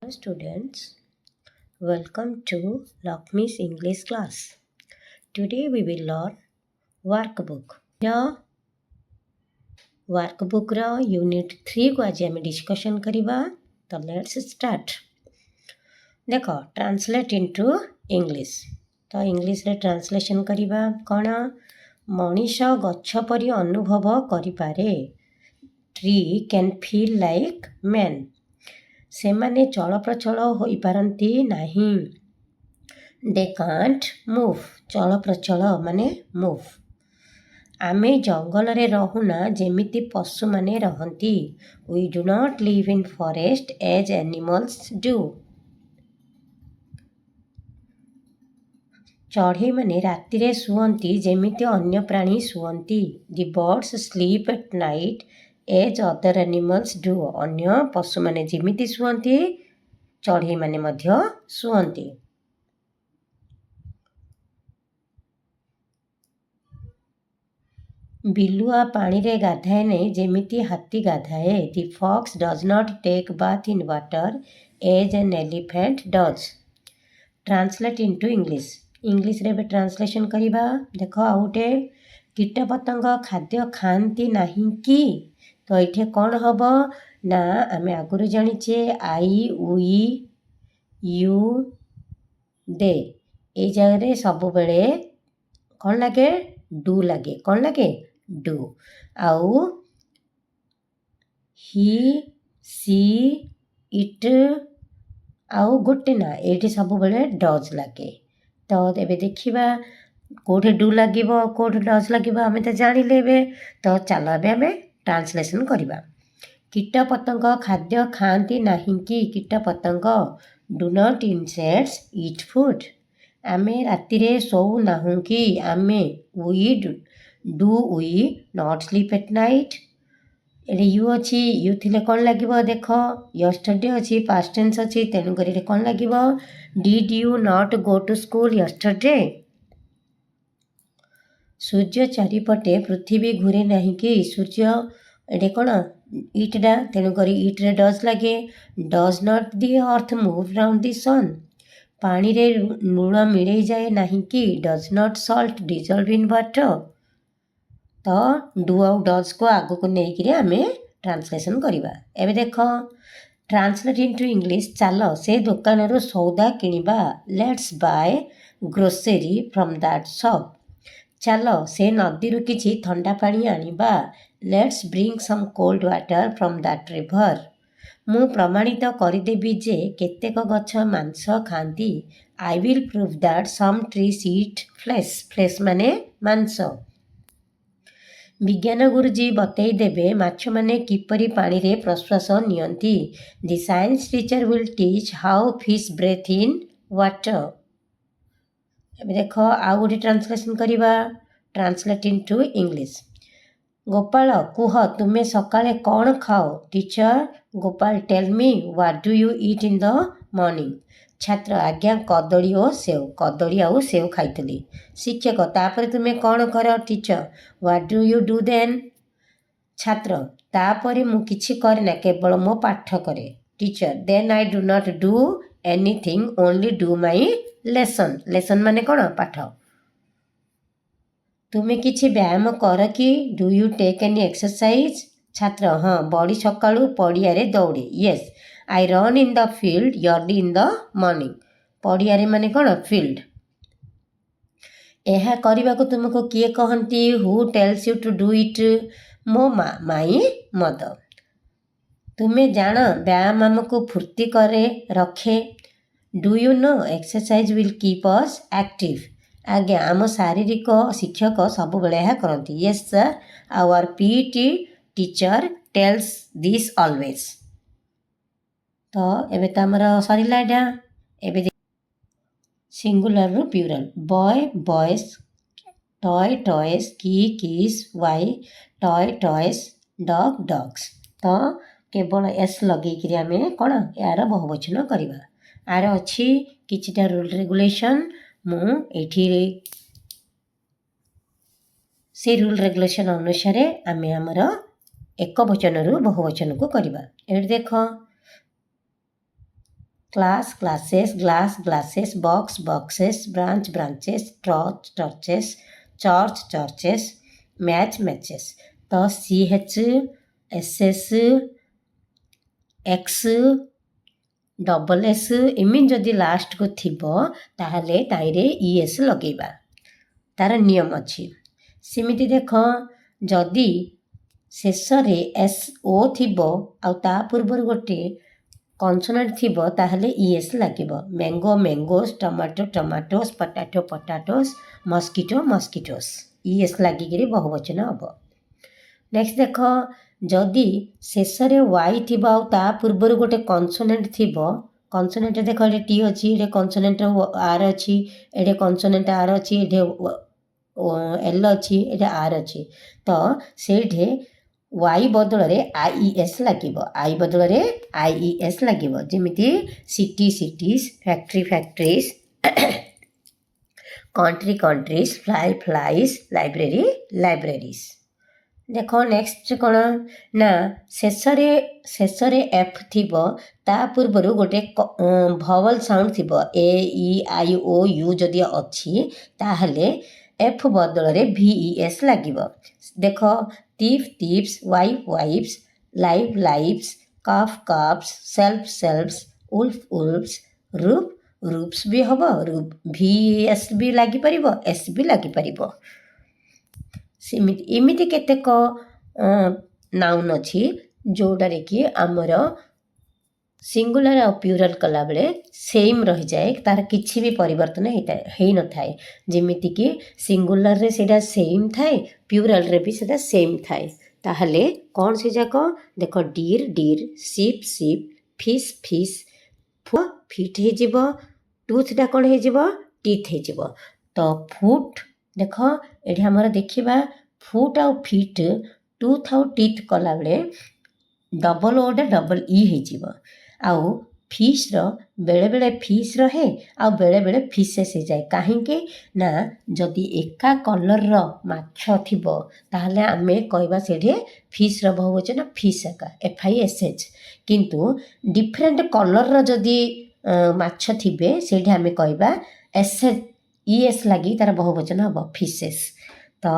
Students, welcome to Lakshmi's English class. Today we will learn workbook. Workbook unit 3 को आज आम discussion करवा। तो लेट्स स्टार्ट। देख ट्रांसलेट इनटू इंग्लिश। तो इंग्लिश रे ट्रांसलेशन करवा कौन मनीष गछ परी अनुभव करिपारे। Tree can feel like man. से माने चलप्रचल हो पारती नहीं। They can't move. चलप्रचल माने मूव। आमे जंगल रे रहुना जेमिति पशु माने रहंती। We do not live in forest as animals do. चढ़ई माने राति रे सुअंती जेमिति अन्य प्राणी सुअंती। The birds sleep at night as other animals do. अन्य पशु माने जेमिति सुअंती चढ़ई माने मध्य सुअंती। बिलुआ पानी रे गाधाए नहीं जेमिति हाथी गाधाए। The fox does not take bath in water as an elephant does. Translate into English. English रे ट्रांसलेशन करवा। देख आउटे कीट पतंग खाद्य खाती नहीं कि। तो ये कौन हम ना आम आगुरी जाचे आई उई यू दे। ये जगह सब बेले कौन लगे डू लगे। कौन लगे डू। आउ ही सी इट आउ गोटे ना ये सब बेले डज लगे। तो ये देखा कौटे डू लगे कौटे डज लगे आम तो जाने। तो चलो आम ट्रांसलेशन करवा। कीट पतंग खाद्य खाती नहीं कि। कीट पतंग do not insects eat food. आमे राति रे सोऊ नाहू कि। आमे we do we not sleep at night. ये यू अच्छी यू थिले कौन लगे देख यस्टरडे अच्छी पास्ट टेंस अच्छी तेणुक कौन लगे did you not go to school yesterday. सूर्य चारिपटे पृथ्वी घूरे नहीं कि। सूर्य ये कौन इटा तेणुक इट्रे डज लगे। Does not the earth move round the sun. पानी रे लुण मिले जाए नहीं कि। Does not salt dissolve in water. तो डू आउ डज को आग को लेकिन आम ट्रांसलेशन करवा। एवं देख ट्रांसलेट इनटू इंग्लिश। चल से दुकान रू सौदा किणवा। Let's buy grocery from that shop. चल से नदी रू किछि ठंडा पानी आनिबा। Let's bring some cold water from that river. मु प्रमाणित करदेवी जे केतेक गछ मांस खाती। I will prove that some trees eat flesh. Flesh माने मांस। विज्ञान गुरुजी बतई देबे माछ माने किपरि पानी रे प्रश्वास नियंती। The science teacher will teach how fish breathe in water. देख आउ गोटे ट्रांसलेशन करवा। Translate into English. गोपाल कुह तुम्हें सकाळे कौन खाओ। Teacher Gopal tell me what do you eat in the morning. छात्र आज्ञा कदली और सेव। कदली आउ सेव खाई। शिक्षक तापर तुम्हें कौन कर। Teacher what do you do then. छात्र तापर मु किछि करना केवल मो पाठ करे। Teacher then I do not do anything only do my lesson. Lesson माने कौन पाठ। तुम्हें किछि व्यायाम कर कि। Do you take any exercise. छात्र हाँ बड़ी सकाळु पड़ियारे दौड़े। Yes I run in the field early in the morning. पड़ियारे माने कौन फील्ड। यह करने को तुमको किए कहती। Who tells you to do it. मो माई मदर। तुम्हें जान व्यायाम आमको फुर्ती करे रखे। Do you know exercise will keep us active. आज्ञा आम शारीरिक शिक्षक सब बेले यह करती। Yes sir our PT teacher tells this always. तो एबे तो आमर सरला एटा। एबे सिंगुलर रु plural. Boy boys toy toys key keys Y toy toys dog dogs. तो केवल एस लगे आम कौन यार बहुवचन करवा। आर अच्छी किछिटा रूल रेगुलेशन मुझे से रूल रेगुलेशन अनुसार आम आमर एक वचन रु बहुवचन को करवा। ये देख class classes, glass glasses, box boxes, branch branches, torch torches, church churches, match matches. तो CH SS X SS एमती जदि लास्ट को थिबो ताहले ताइरे ES लगेबा तार नियम अच्छी। सेमिति देख जदि शेष रे SO थिबो आ ता पूर्वर गोटे कनसोनांट थिबो ताहले ES लागिबो। Mango mangoes, tomato tomatoes, potato potatoes, mosquito mosquitoes, ES लागिकरी बहुवचन हबो। नेक्स्ट देख जदि शेष रे Y थिबो आ ता पूर्वर गोटे कनसोनांट थिबो, कनसोनांट देख एटे T अछि, एटे कनसोनांट R अछि, एटे कनसोनांट R अछि, एटे L अछि, एटे R अछि। तो सेठे Y बदल रे IES लागिबो, I बदल रे IES लागिबो। जेमिति city cities, factory factories, country countries, fly flies, library libraries. देख नेक्स्ट कौन ना शेष रे F थिबो ता पूर्वर गोटे भवल साउंड थिबो AEIOU जदि अछि ताहले F बदल रे VES लागिबो। देख thief thieves, wife wives, life lives, calf calves, self selves, wolf wolves, roof roofs भी हबो, roof VES भी लागि परिबो, S भी लागि परिबो। सेमिति एमिति केतेक नाउन अछि जोडारे कि आमर सिंगुलर आ प्लुराल कला बेले सेम रही जाए, तार किछि भी परिवर्तन हेई न थाए। जेमिति कि सिंगुलर रे सेटा सेम थाए, प्लुराल रे भी सेटा सेम थाए। ताहले कौन से जाक देख deer deer, ship ship, fish fish, feet हे जिवो, टूथ टा कौन हे जिवो टीथ हे जिवो। तो फुट देख एठी हमर देखिबा फुट आ फिट, टूथ आ टीथ कला बेले डबल ओ डबल ई हे जिवो। आउ फिश रो बेले बेले फिश रहे आ बेले बेले फिशेस हे जाए। काहेकि ना जदि एका कलर रो माछ थिबो ताहले आमे कहबा सेठे फिश रो बहुवचन फिश एका FISH। किंतु डिफरेंट कलर रो जदि माछ थिबे सेठे आमे कहबा ES लागि तार बहुवचन हबो फिशेस। तो